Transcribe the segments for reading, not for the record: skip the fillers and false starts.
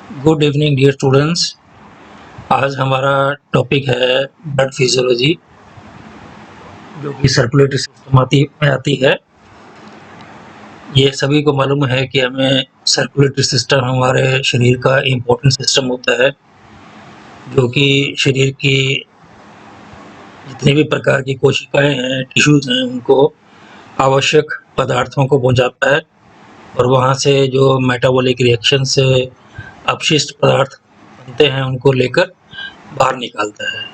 Good evening dear students. आज हमारा topic है ब्लड फिजियोलॉजी, जो कि सर्कुलेटरी सिस्टम में आती है। ये सभी को मालूम है कि हमें सर्कुलेटरी सिस्टम हमारे शरीर का इम्पोर्टेंट सिस्टम होता है, जो कि शरीर की जितनी भी प्रकार की कोशिकाएं हैं, टिश्यूज हैं, उनको आवश्यक पदार्थों को पहुंचाता है और वहाँ से जो मेटाबॉलिक रिएक्शन से अपशिष्ट पदार्थ बनते हैं उनको लेकर बाहर निकालता है।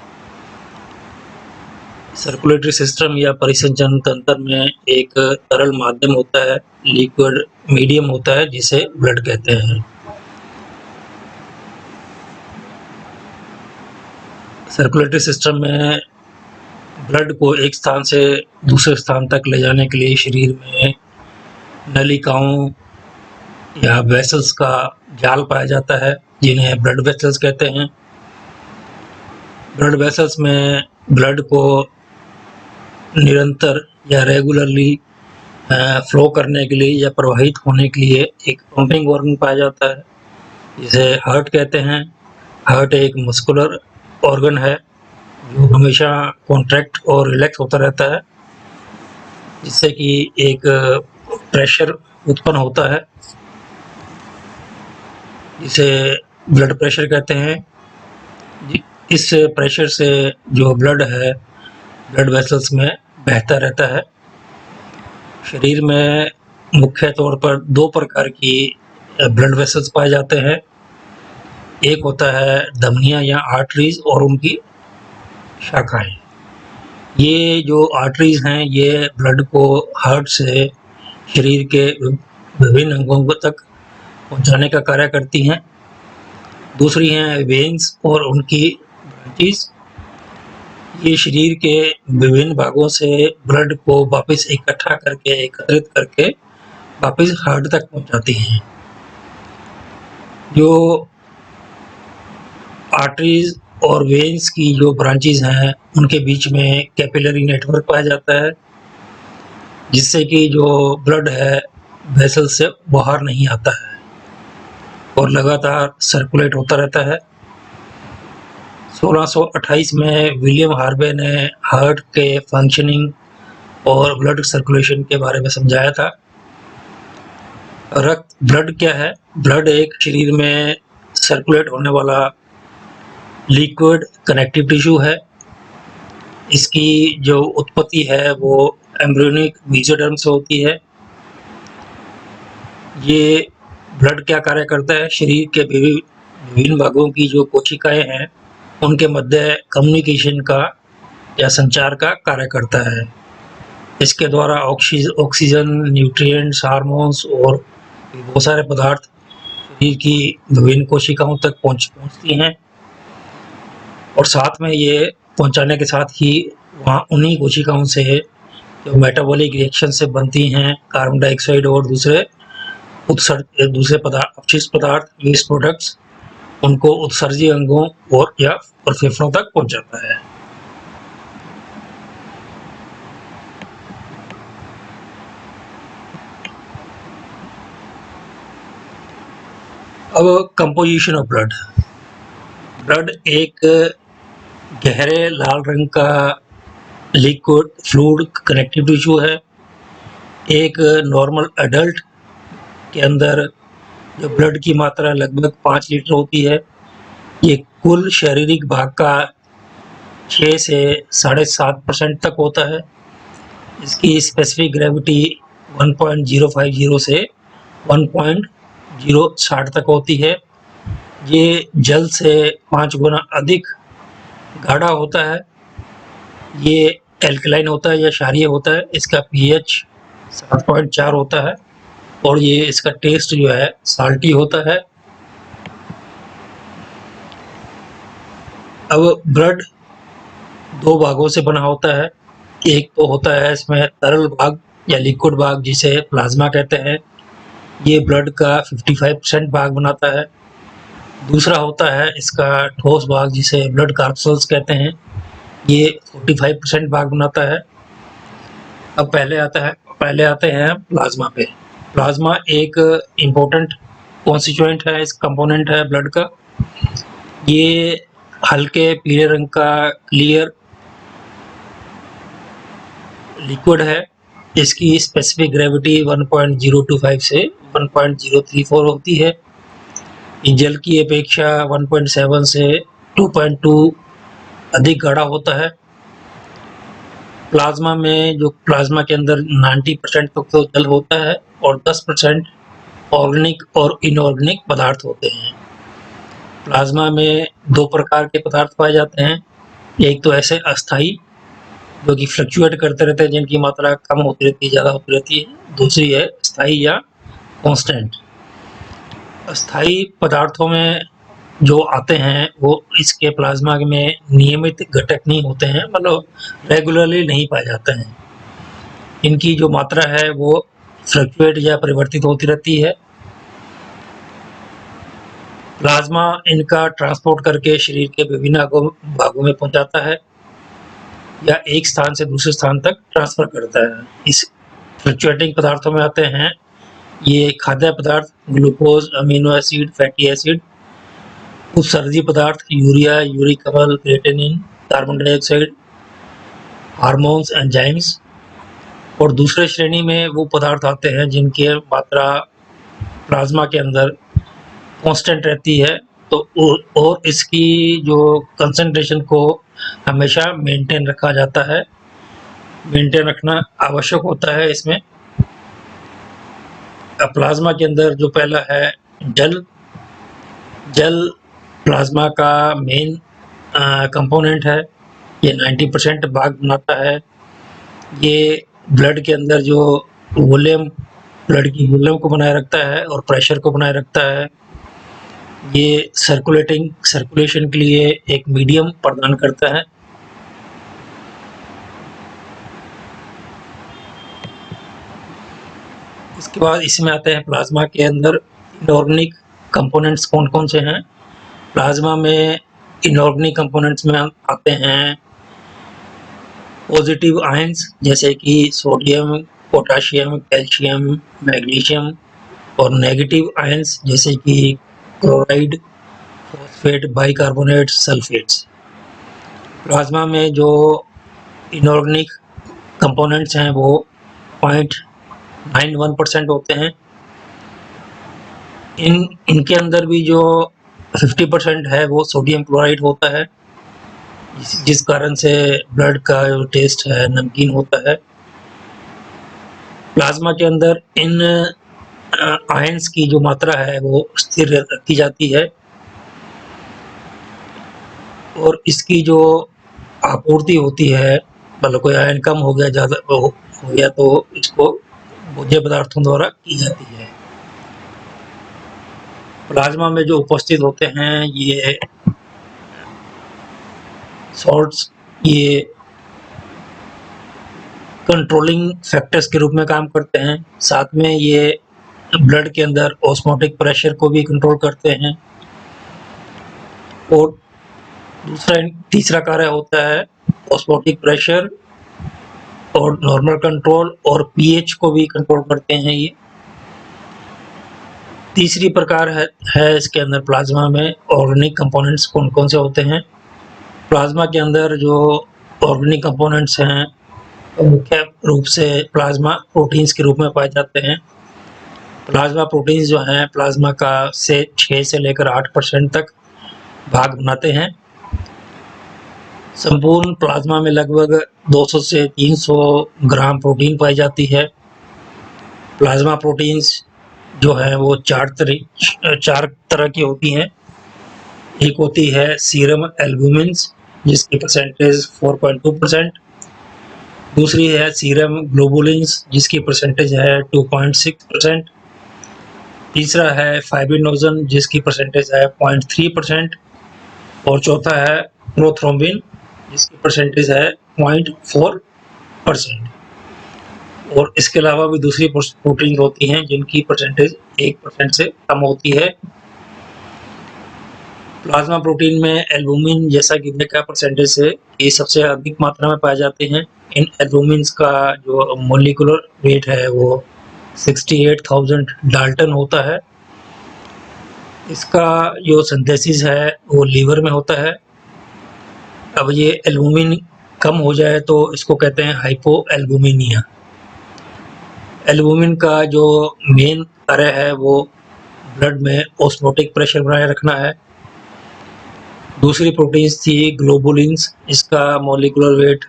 सर्कुलेटरी सिस्टम या परिसंचरण तंत्र में एक तरल माध्यम होता है, लिक्विड मीडियम होता है, जिसे ब्लड कहते हैं। सर्कुलेटरी सिस्टम में ब्लड को एक स्थान से दूसरे स्थान तक ले जाने के लिए शरीर में नलिकाओं या वेसल्स का जाल पाया जाता है, जिन्हें ब्लड वेसल्स कहते हैं। ब्लड वेसल्स में ब्लड को निरंतर या रेगुलरली फ्लो करने के लिए या प्रवाहित होने के लिए एक पंपिंग ऑर्गन पाया जाता है, जिसे हार्ट कहते हैं। हार्ट एक मस्कुलर ऑर्गन है जो हमेशा कॉन्ट्रैक्ट और रिलैक्स होता रहता है, जिससे कि एक प्रेशर उत्पन्न होता है, जिसे ब्लड प्रेशर कहते हैं। इस प्रेशर से जो ब्लड है ब्लड वेसल्स में बहता रहता है। शरीर में मुख्य तौर पर दो प्रकार की ब्लड वेसल्स पाए जाते हैं। एक होता है धमनियां या आर्टरीज और उनकी शाखाएं। ये जो आर्टरीज हैं ये ब्लड को हार्ट से शरीर के विभिन्न अंगों तक पहुंचाने का कार्य करती हैं। दूसरी हैं वेन्स और उनकी ब्रांचेस। ये शरीर के विभिन्न भागों से ब्लड को वापस एकत्रित करके वापस हार्ट तक पहुंचाती हैं। जो आर्टरीज और वेन्स की जो ब्रांचेस हैं उनके बीच में कैपिलरी नेटवर्क पाया जाता है, जिससे कि जो ब्लड है वेसल से बाहर नहीं आता है और लगातार सर्कुलेट होता रहता है। 1628 में विलियम हार्वे ने हार्ट के फंक्शनिंग और ब्लड सर्कुलेशन के बारे में समझाया था। ब्लड क्या है? ब्लड एक शरीर में सर्कुलेट होने वाला लिक्विड कनेक्टिव टिश्यू है। इसकी जो उत्पत्ति है वो एम्ब्रियोनिक मेसोडर्म से होती है। ये ब्लड क्या कार्य करता है? शरीर के विभिन्न भागों की जो कोशिकाएं हैं उनके मध्य कम्युनिकेशन का या संचार का कार्य करता है। इसके द्वारा ऑक्सीजन, न्यूट्रिएंट्स, हार्मोन्स और बहुत सारे पदार्थ शरीर की विभिन्न कोशिकाओं तक पहुंचती हैं और साथ में ये पहुंचाने के साथ ही वहाँ उन्हीं कोशिकाओं से जो मेटाबॉलिक रिएक्शन से बनती हैं कार्बन डाइऑक्साइड और दूसरे अपशिष्ट पदार्थ, वेस्ट प्रोडक्ट्स, उनको उत्सर्जी अंगों और फेफड़ों तक पहुंचाता है। अब कंपोजिशन ऑफ ब्लड एक गहरे लाल रंग का लिक्विड फ्लूइड कनेक्टिव टिश्यू है। एक नॉर्मल एडल्ट के अंदर जो ब्लड की मात्रा लगभग 5 लीटर होती है। ये कुल शारीरिक भाग का 6 से 7.5% तक होता है। इसकी स्पेसिफिक ग्रेविटी 1.050 से 1.060 तक होती है। ये जल से 5 गुना अधिक गाढ़ा होता है। ये एल्कलाइन होता है या क्षारीय होता है। इसका पीएच 7.4 होता है और ये इसका टेस्ट जो है साल्टी होता है। अब ब्लड दो भागों से बना होता है। एक तो होता है इसमें तरल भाग या लिक्विड भाग, जिसे प्लाज्मा कहते हैं। ये ब्लड का 55% भाग बनाता है। दूसरा होता है इसका ठोस भाग, जिसे ब्लड कार्पसूल्स कहते हैं। ये 45% भाग बनाता है। अब पहले आते हैं प्लाज्मा पे। प्लाज्मा एक इम्पोर्टेंट कॉन्स्टिट्यूएंट है, इस कंपोनेंट है ब्लड का। ये हल्के पीले रंग का क्लियर लिक्विड है। इसकी स्पेसिफिक ग्रेविटी 1.025 से 1.034 होती है। ये जल की अपेक्षा 1.7 से 2.2 अधिक गाढ़ा होता है। प्लाज्मा में जो प्लाज्मा के अंदर 90% तक तो जल होता है और 10% ऑर्गेनिक और इनऑर्गेनिक पदार्थ होते हैं। प्लाज्मा में दो प्रकार के पदार्थ पाए जाते हैं। एक तो ऐसे अस्थाई जो कि फ्लक्चुएट करते रहते हैं, जिनकी मात्रा कम होती रहती है, ज़्यादा होती रहती है। दूसरी है स्थायी या कांस्टेंट। अस्थाई पदार्थों में जो आते हैं वो इसके प्लाज्मा में नियमित घटक नहीं होते हैं, मतलब रेगुलरली नहीं पाए जाते हैं। इनकी जो मात्रा है वो फ्लक्चुएट या परिवर्तित होती रहती है। प्लाज्मा इनका ट्रांसपोर्ट करके शरीर के विभिन्न भागों में पहुंचाता है या एक स्थान से दूसरे स्थान तक ट्रांसफर करता है। इस फ्लक्चुएटिंग पदार्थों में आते हैं ये खाद्य पदार्थ, glucose, amino acid, fatty acid, उत्सर्जी पदार्थ, यूरिया, यूरिक अम्ल, creatinine, carbon dioxide, hormones, enzymes. और दूसरे श्रेणी में वो पदार्थ आते हैं जिनकी मात्रा प्लाज्मा के अंदर कांस्टेंट रहती है, तो और इसकी जो कंसंट्रेशन को हमेशा मेंटेन रखा जाता है, मेंटेन रखना आवश्यक होता है। इसमें प्लाज्मा के अंदर जो पहला है जल प्लाज्मा का मेन कंपोनेंट है। ये 90% भाग बनाता है। ये ब्लड के अंदर जो वॉल्यूम, ब्लड की वॉल्यूम को बनाए रखता है और प्रेशर को बनाए रखता है। ये सर्कुलेशन के लिए एक मीडियम प्रदान करता है। इसके बाद इसमें आते हैं प्लाज्मा के अंदर इनऑर्गेनिक कंपोनेंट्स कौन कौन से हैं। प्लाज्मा में इनऑर्गेनिक कंपोनेंट्स में आते हैं पॉजिटिव आयंस जैसे कि सोडियम, पोटाशियम, कैल्शियम, मैग्नीशियम, और नेगेटिव आयंस जैसे कि chloride, phosphate, bicarbonate, sulphates. Plasma में जो इनऑर्गेनिक कंपोनेंट्स हैं वो 0.91% होते हैं। इनके अंदर भी जो 50% है वो सोडियम क्लोराइड होता है, जिस कारण से ब्लड का जो टेस्ट है नमकीन होता है। प्लाज्मा के अंदर इन आयंस की जो मात्रा है वो स्थिर रखी जाती है और इसकी जो आपूर्ति होती है, मतलब कोई आयन कम हो गया, ज़्यादा हो गया, तो इसको भोज्य पदार्थों द्वारा की जाती है। प्लाज्मा में जो उपस्थित होते हैं ये सॉल्ट्स, ये कंट्रोलिंग फैक्टर्स के रूप में काम करते हैं। साथ में ये ब्लड के अंदर ऑस्मोटिक प्रेशर को भी कंट्रोल करते हैं। और तीसरा कार्य होता है ऑस्मोटिक प्रेशर और नॉर्मल कंट्रोल, और पीएच को भी कंट्रोल करते हैं ये। तीसरी प्रकार है इसके अंदर प्लाज्मा में ऑर्गेनिक कंपोनेंट्स कौन कौन से होते हैं। प्लाज्मा के अंदर जो ऑर्गेनिक कंपोनेंट्स हैं तो मुख्य रूप से प्लाज्मा प्रोटीन्स के रूप में पाए जाते हैं। प्लाज्मा प्रोटीन्स जो हैं प्लाज्मा का 6 से लेकर 8% तक भाग बनाते हैं। संपूर्ण प्लाज्मा में लगभग 200 से 300 ग्राम प्रोटीन पाई जाती है। प्लाज्मा प्रोटीन्स जो है वो चार तरह की होती हैं। एक होती है सीरम एल्बुमिन्स जिसकी परसेंटेज 4.2%। दूसरी है सीरम ग्लोबुलिन्स जिसकी परसेंटेज है 2.6%। तीसरा है फाइब्रिनोजन जिसकी परसेंटेज है 0.3%। और चौथा है प्रोथ्रोम्बिन जिसकी परसेंटेज है 0.4%। और इसके अलावा भी दूसरी प्रोटीन होती हैं जिनकी परसेंटेज 1% से कम होती है। प्लाज्मा प्रोटीन में एल्बुमिन जैसा कि देखा परसेंटेज से ये सबसे अधिक मात्रा में पाए जाते हैं। इन एल्बुमिन्स का जो मोलिकुलर वेट है वो 68,000 डाल्टन होता है। इसका जो सिंथेसिस है वो लीवर में होता है। अब ये एल्बुमिन कम हो जाए तो इसको कहते हैं हाइपोएल्बुमिनिया। एल्बुमिन का जो मेन कार्य है वो ब्लड में ऑस्मोटिक प्रेशर बनाए रखना है। दूसरी प्रोटीन्स थी ग्लोबुलिन्स, इसका मॉलिक्यूलर वेट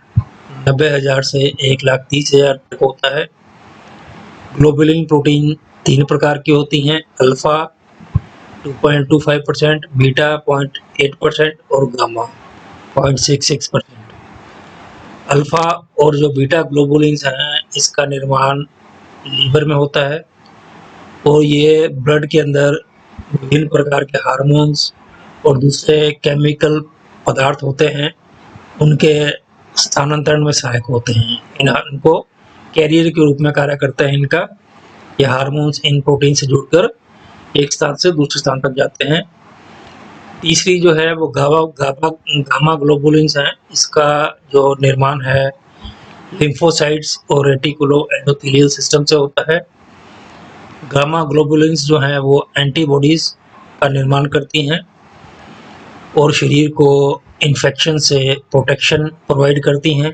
90,000 से 1,30,000 तक होता है। ग्लोबुलिन प्रोटीन 3 प्रकार की होती हैं, अल्फा 2.25%, बीटा 0.8% और गामा 0.66%। अल्फा और जो बीटा ग्लोबुलिन्स हैं इसका निर्माण लीवर में होता है और ये ब्लड के अंदर विभिन्न प्रकार के हार्मोन्स और दूसरे केमिकल पदार्थ होते हैं उनके स्थानांतरण में सहायक होते हैं। इनको कैरियर के रूप में कार्य करता है इनका। ये हार्मोन्स इन प्रोटीन से जुड़कर एक स्थान से दूसरे स्थान तक जाते हैं। तीसरी जो है वो गामा ग्लोबुलिन्स हैं। इसका जो निर्माण है लिम्फोसाइट्स और रेटिकुलो एंडोथेलियल सिस्टम से होता है। गामा ग्लोबुलिन्स जो हैं वो एंटीबॉडीज का निर्माण करती हैं और शरीर को इन्फेक्शन से प्रोटेक्शन प्रोवाइड करती हैं।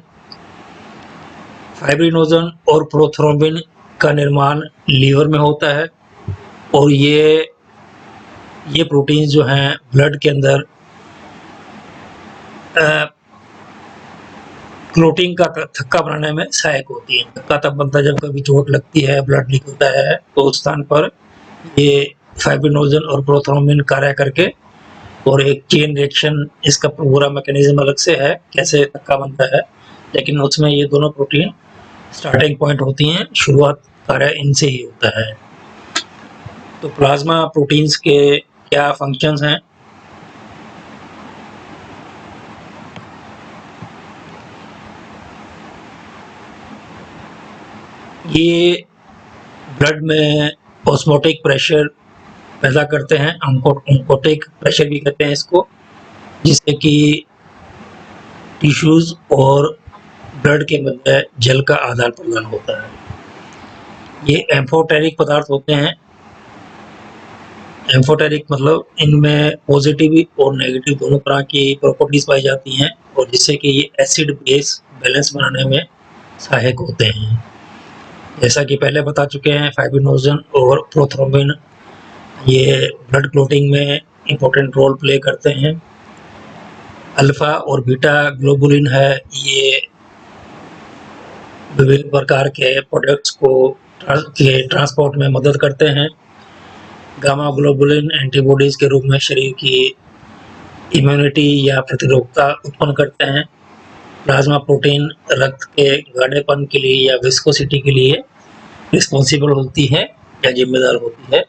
फाइब्रिनोजन और प्रोथ्रोम्बिन का निर्माण लीवर में होता है और ये प्रोटीन्स जो हैं ब्लड के अंदर क्लोटिंग का थक्का बनाने में सहायक होती है। थक्का तब बनता है जब कभी चोट लगती है, ब्लड लीक होता है तो उस स्थान पर ये फाइब्रिनोजन और प्रोथ्रोम्बिन कार्य करके और एक चेन रिएक्शन, इसका पूरा मैकेनिज्म अलग से है कैसे थक्का बनता है, लेकिन उसमें ये दोनों प्रोटीन स्टार्टिंग पॉइंट होती हैं, शुरुआत कार्य इनसे ही होता है। तो प्लाज्मा प्रोटीन्स के क्या फंक्शंस हैं? ये ब्लड में ऑस्मोटिक प्रेशर पैदा करते हैं, ऑन्कोटिक प्रेशर भी कहते हैं इसको, जिससे कि टिश्यूज और ब्लड के मध्य जल का आदान प्रदान होता है। ये एम्फोटेरिक पदार्थ होते हैं। एम्फोटेरिक मतलब इनमें पॉजिटिव और नेगेटिव दोनों तरह की प्रॉपर्टीज पाई जाती हैं और जिससे कि ये एसिड बेस बैलेंस बनाने में सहायक होते हैं। जैसा कि पहले बता चुके हैं, फाइब्रिनोजन और प्रोथ्रोम्बिन ये ब्लड क्लोटिंग में इम्पोर्टेंट रोल प्ले करते हैं। अल्फा और बीटा ग्लोबुलिन है, ये विभिन्न प्रकार के प्रोडक्ट्स को ट्रांसपोर्ट में मदद करते हैं। गामा ग्लोबुलिन एंटीबॉडीज के रूप में शरीर की इम्यूनिटी या प्रतिरोधकता उत्पन्न करते हैं। प्लाज्मा प्रोटीन रक्त के गाढ़ेपन के लिए या विस्कोसिटी के लिए रिस्पॉन्सिबल होती है या जिम्मेदार होती है।